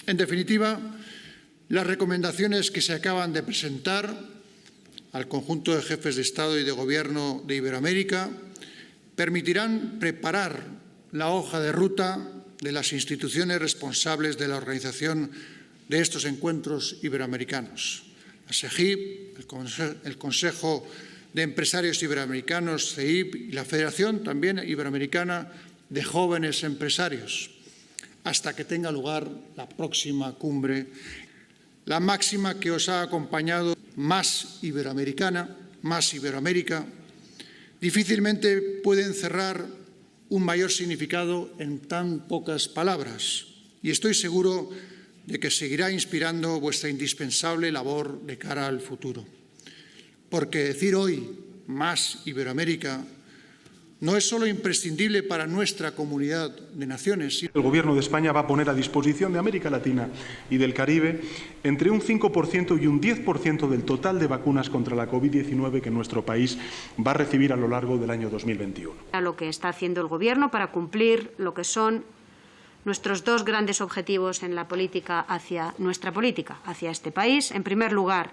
En definitiva, las recomendaciones que se acaban de presentar al conjunto de jefes de Estado y de Gobierno de Iberoamérica permitirán preparar la hoja de ruta de las instituciones responsables de la organización de estos encuentros iberoamericanos. La SEGIP, el Consejo de Empresarios Iberoamericanos, CEIB, y la Federación también Iberoamericana de Jóvenes Empresarios, hasta que tenga lugar la próxima cumbre. La máxima que os ha acompañado, más iberoamericana, más Iberoamérica, difícilmente puede encerrar un mayor significado en tan pocas palabras, y estoy seguro de que seguirá inspirando vuestra indispensable labor de cara al futuro. Porque decir hoy más Iberoamérica no es solo imprescindible para nuestra comunidad de naciones. El Gobierno de España va a poner a disposición de América Latina y del Caribe entre un 5% y un 10% del total de vacunas contra la COVID-19 que nuestro país va a recibir a lo largo del año 2021. Lo que está haciendo el Gobierno para cumplir lo que son nuestros dos grandes objetivos en la política hacia nuestra política, hacia este país. En primer lugar,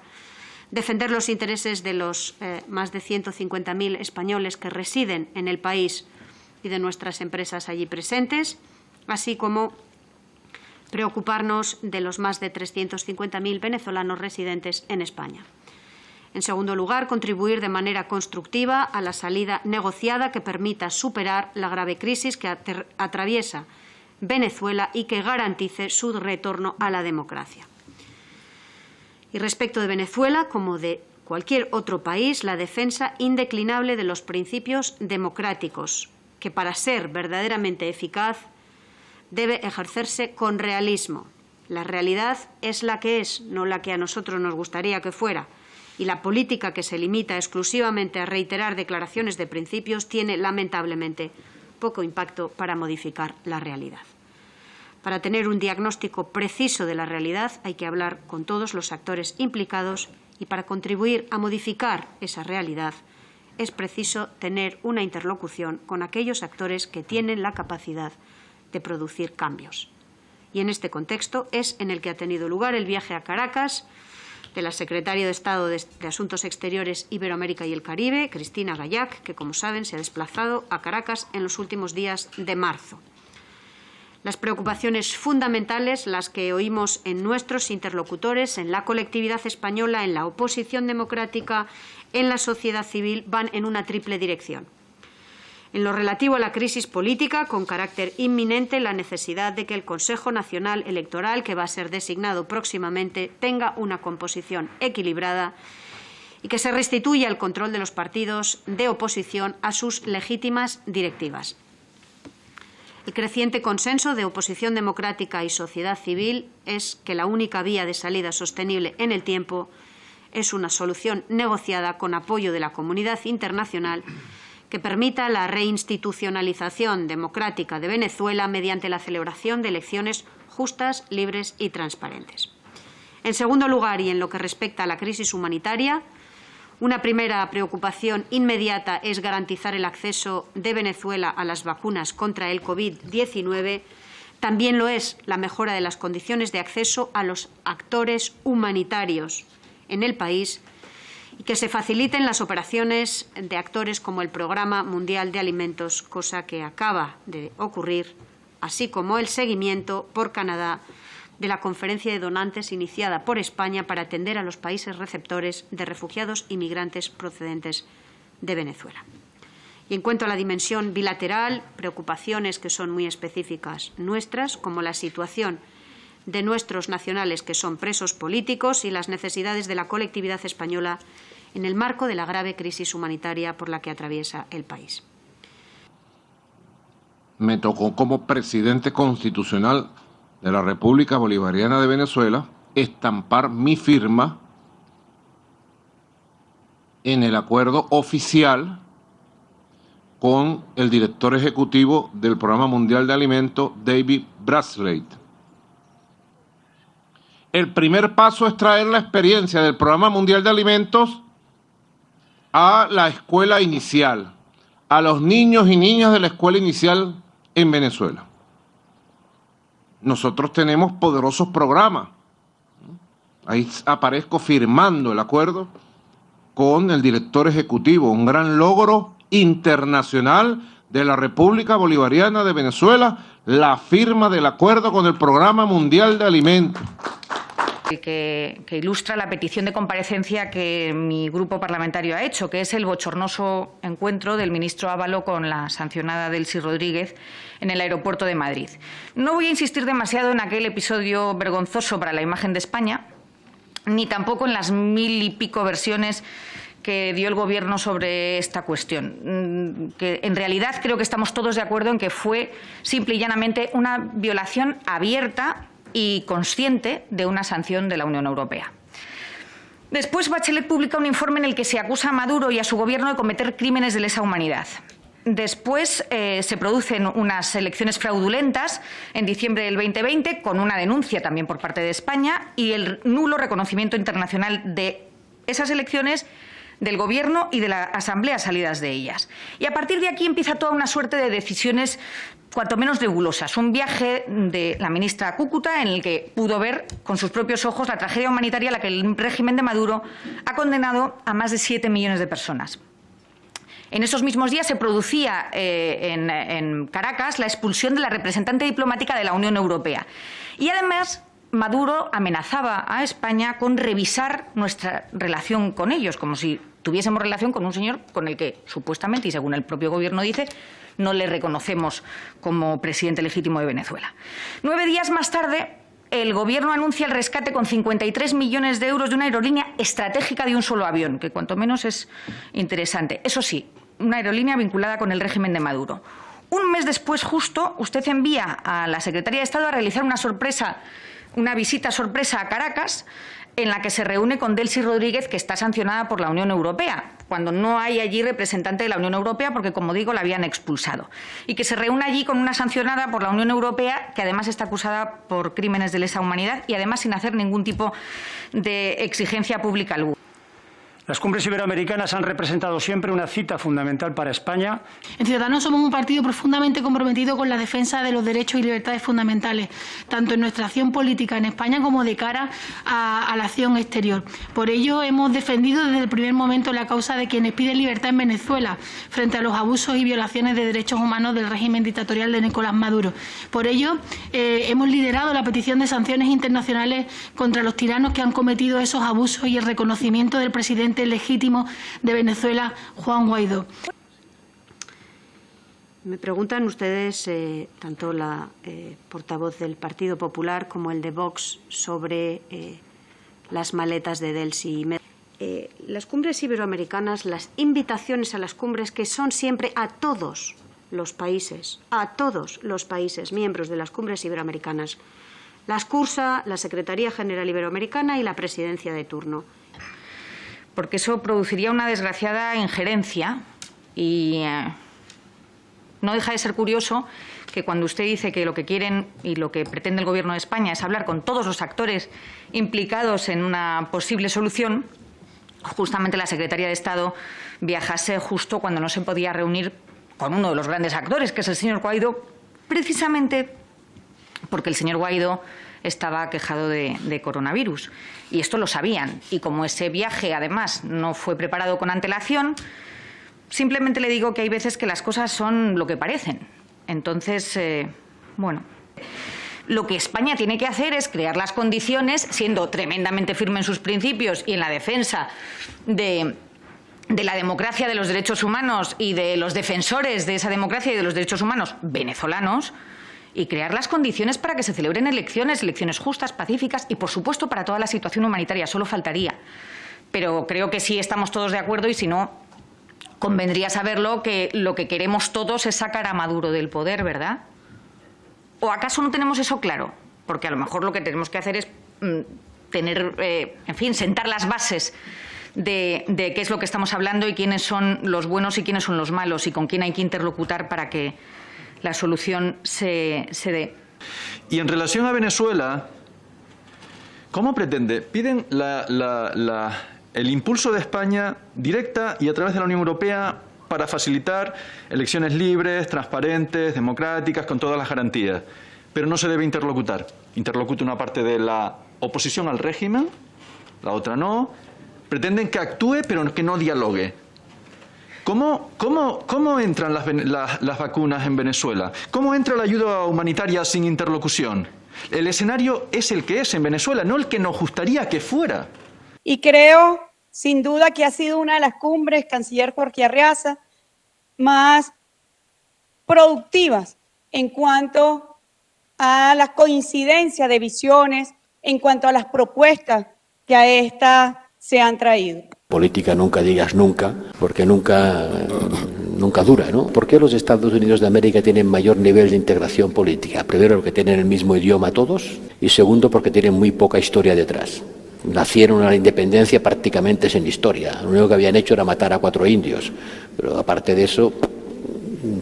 defender los intereses de los más de 150.000 españoles que residen en el país y de nuestras empresas allí presentes, así como preocuparnos de los más de 350.000 venezolanos residentes en España. En segundo lugar, contribuir de manera constructiva a la salida negociada que permita superar la grave crisis que atraviesa Venezuela y que garantice su retorno a la democracia. Y respecto de Venezuela, como de cualquier otro país, la defensa indeclinable de los principios democráticos, que para ser verdaderamente eficaz debe ejercerse con realismo. La realidad es la que es, no la que a nosotros nos gustaría que fuera, y la política que se limita exclusivamente a reiterar declaraciones de principios tiene, lamentablemente, poco impacto para modificar la realidad. Para tener un diagnóstico preciso de la realidad hay que hablar con todos los actores implicados y para contribuir a modificar esa realidad es preciso tener una interlocución con aquellos actores que tienen la capacidad de producir cambios. Y en este contexto es en el que ha tenido lugar el viaje a Caracas de la secretaria de Estado de Asuntos Exteriores Iberoamérica y el Caribe, Cristina Gallac, que, como saben, se ha desplazado a Caracas en los últimos días de marzo. Las preocupaciones fundamentales, las que oímos en nuestros interlocutores, en la colectividad española, en la oposición democrática, en la sociedad civil, van en una triple dirección. En lo relativo a la crisis política, con carácter inminente, la necesidad de que el Consejo Nacional Electoral, que va a ser designado próximamente, tenga una composición equilibrada y que se restituya el control de los partidos de oposición a sus legítimas directivas. El creciente consenso de oposición democrática y sociedad civil es que la única vía de salida sostenible en el tiempo es una solución negociada con apoyo de la comunidad internacional que permita la reinstitucionalización democrática de Venezuela mediante la celebración de elecciones justas, libres y transparentes. En segundo lugar, y en lo que respecta a la crisis humanitaria, una primera preocupación inmediata es garantizar el acceso de Venezuela a las vacunas contra el COVID-19. También lo es la mejora de las condiciones de acceso a los actores humanitarios en el país y que se faciliten las operaciones de actores como el Programa Mundial de Alimentos, cosa que acaba de ocurrir, así como el seguimiento por Canadá de la conferencia de donantes iniciada por España para atender a los países receptores de refugiados y migrantes procedentes de Venezuela. Y en cuanto a la dimensión bilateral, preocupaciones que son muy específicas nuestras, como la situación de nuestros nacionales que son presos políticos y las necesidades de la colectividad española en el marco de la grave crisis humanitaria por la que atraviesa el país. Me tocó como presidente constitucional de la República Bolivariana de Venezuela estampar mi firma en el acuerdo oficial con el director ejecutivo del Programa Mundial de Alimentos, David Brathwaite. El primer paso es traer la experiencia del Programa Mundial de Alimentos a la escuela inicial, a los niños y niñas de la escuela inicial en Venezuela. nosotros tenemos poderosos programas. Ahí aparezco firmando el acuerdo con el director ejecutivo, un gran logro internacional de la República Bolivariana de Venezuela, la firma del acuerdo con el Programa Mundial de Alimentos. Que ilustra la petición de comparecencia que mi grupo parlamentario ha hecho, que es el bochornoso encuentro del ministro Ábalos con la sancionada Delcy Rodríguez en el aeropuerto de Madrid. No voy a insistir demasiado en aquel episodio vergonzoso para la imagen de España, ni tampoco en las 1000 y pico versiones que dio el Gobierno sobre esta cuestión, que en realidad creo que estamos todos de acuerdo en que fue simple y llanamente una violación abierta y consciente de una sanción de la Unión Europea. Después, Bachelet publica un informe en el que se acusa a Maduro y a su Gobierno de cometer crímenes de lesa humanidad. Después se producen unas elecciones fraudulentas en diciembre del 2020, con una denuncia también por parte de España y el nulo reconocimiento internacional de esas elecciones, del Gobierno y de la Asamblea salidas de ellas. Y a partir de aquí empieza toda una suerte de decisiones cuanto menos nebulosas. Un viaje de la ministra a Cúcuta en el que pudo ver con sus propios ojos la tragedia humanitaria a la que el régimen de Maduro ha condenado a más de 7 millones de personas. En esos mismos días se producía en Caracas la expulsión de la representante diplomática de la Unión Europea. Y además Maduro amenazaba a España con revisar nuestra relación con ellos, como si tuviésemos relación con un señor con el que supuestamente, y según el propio Gobierno dice, no le reconocemos como presidente legítimo de Venezuela. 9 días más tarde, el Gobierno anuncia el rescate con 53 millones de euros de una aerolínea estratégica de un solo avión, que cuanto menos es interesante. Eso sí, una aerolínea vinculada con el régimen de Maduro. Un mes después, justo, usted envía a la Secretaría de Estado a realizar una visita sorpresa a Caracas, en la que se reúne con Delcy Rodríguez, que está sancionada por la Unión Europea, cuando no hay allí representante de la Unión Europea, porque, como digo, la habían expulsado. Y que se reúne allí con una sancionada por la Unión Europea, que además está acusada por crímenes de lesa humanidad y además sin hacer ningún tipo de exigencia pública alguna. Las cumbres iberoamericanas han representado siempre una cita fundamental para España. En Ciudadanos somos un partido profundamente comprometido con la defensa de los derechos y libertades fundamentales, tanto en nuestra acción política en España como de cara a la acción exterior. Por ello, hemos defendido desde el primer momento la causa de quienes piden libertad en Venezuela frente a los abusos y violaciones de derechos humanos del régimen dictatorial de Nicolás Maduro. Por ello, hemos liderado la petición de sanciones internacionales contra los tiranos que han cometido esos abusos y el reconocimiento del presidente legítimo de Venezuela, Juan Guaidó. Me preguntan ustedes, tanto la portavoz del Partido Popular como el de Vox, sobre las maletas de Delcy. Las cumbres iberoamericanas, las invitaciones a las cumbres, que son siempre a todos los países miembros de las cumbres iberoamericanas, las cursa la Secretaría General Iberoamericana y la presidencia de turno. Porque eso produciría una desgraciada injerencia y no deja de ser curioso que cuando usted dice que lo que quieren y lo que pretende el Gobierno de España es hablar con todos los actores implicados en una posible solución, justamente la Secretaría de Estado viajase justo cuando no se podía reunir con uno de los grandes actores, que es el señor Guaidó, precisamente porque el señor Guaidó estaba quejado de coronavirus. Y esto lo sabían. Y como ese viaje, además, no fue preparado con antelación, simplemente le digo que hay veces que las cosas son lo que parecen. Entonces, bueno, lo que España tiene que hacer es crear las condiciones, siendo tremendamente firme en sus principios y en la defensa de la democracia, de los derechos humanos y de los defensores de esa democracia y de los derechos humanos venezolanos, y crear las condiciones para que se celebren elecciones justas, pacíficas y, por supuesto, para toda la situación humanitaria. Solo faltaría. Pero creo que sí estamos todos de acuerdo y, si no, convendría saberlo, que lo que queremos todos es sacar a Maduro del poder, ¿verdad? ¿O acaso no tenemos eso claro? Porque a lo mejor lo que tenemos que hacer es sentar las bases de qué es lo que estamos hablando y quiénes son los buenos y quiénes son los malos y con quién hay que interlocutar para que la solución se dé. Y en relación a Venezuela, ¿cómo pretende? Piden el impulso de España directa y a través de la Unión Europea para facilitar elecciones libres, transparentes, democráticas, con todas las garantías. pero no se debe interlocutar. Interlocuta una parte de la oposición al régimen, la otra no. Pretenden que actúe, pero que no dialogue. ¿Cómo entran las vacunas en Venezuela? ¿Cómo entra la ayuda humanitaria sin interlocución? El escenario es el que es en Venezuela, no el que nos gustaría que fuera. Y creo, sin duda, que ha sido una de las cumbres, canciller Jorge Arreaza, más productivas en cuanto a la coincidencia de visiones, en cuanto a las propuestas que a esta se han traído. Política nunca digas nunca, porque nunca dura, ¿no? ¿Por qué los Estados Unidos de América tienen mayor nivel de integración política? Primero, porque tienen el mismo idioma todos, y segundo, porque tienen muy poca historia detrás. Nacieron a la independencia prácticamente sin historia. Lo único que habían hecho era matar a 4 indios, pero aparte de eso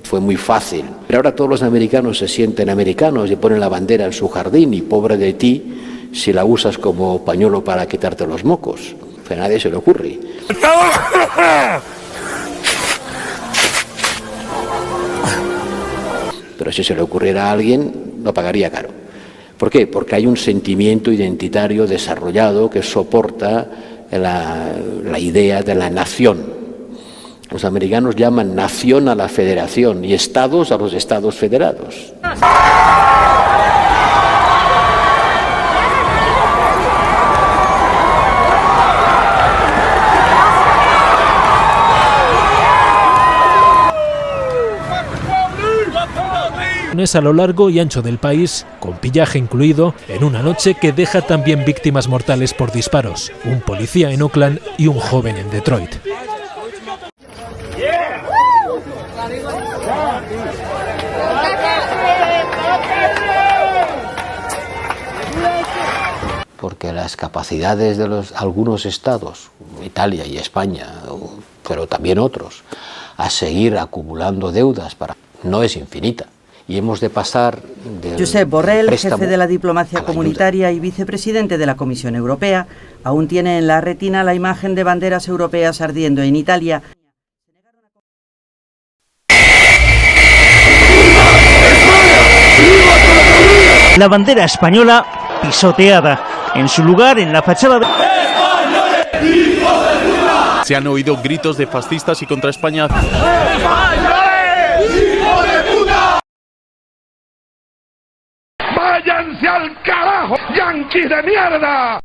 fue muy fácil. Pero ahora todos los americanos se sienten americanos y ponen la bandera en su jardín, y pobre de ti si la usas como pañuelo para quitarte los mocos. A nadie se le ocurre. Pero si se le ocurriera a alguien, lo pagaría caro. ¿Por qué? Porque hay un sentimiento identitario desarrollado que soporta la idea de la nación. Los americanos llaman nación a la federación y estados a los estados federados. A lo largo y ancho del país, con pillaje incluido, en una noche que deja también víctimas mortales por disparos, un policía en Oakland y un joven en Detroit. Porque las capacidades de algunos estados, Italia y España, pero también otros, a seguir acumulando deudas no es infinita. Y hemos de pasar del Josep Borrell, préstamo jefe de la diplomacia comunitaria y vicepresidente de la Comisión Europea, aún tiene en la retina la imagen de banderas europeas ardiendo en Italia. La bandera española pisoteada. En su lugar, en la fachada de... Se han oído gritos de fascistas y contra España. ¡Váyanse al carajo, yanquis de mierda!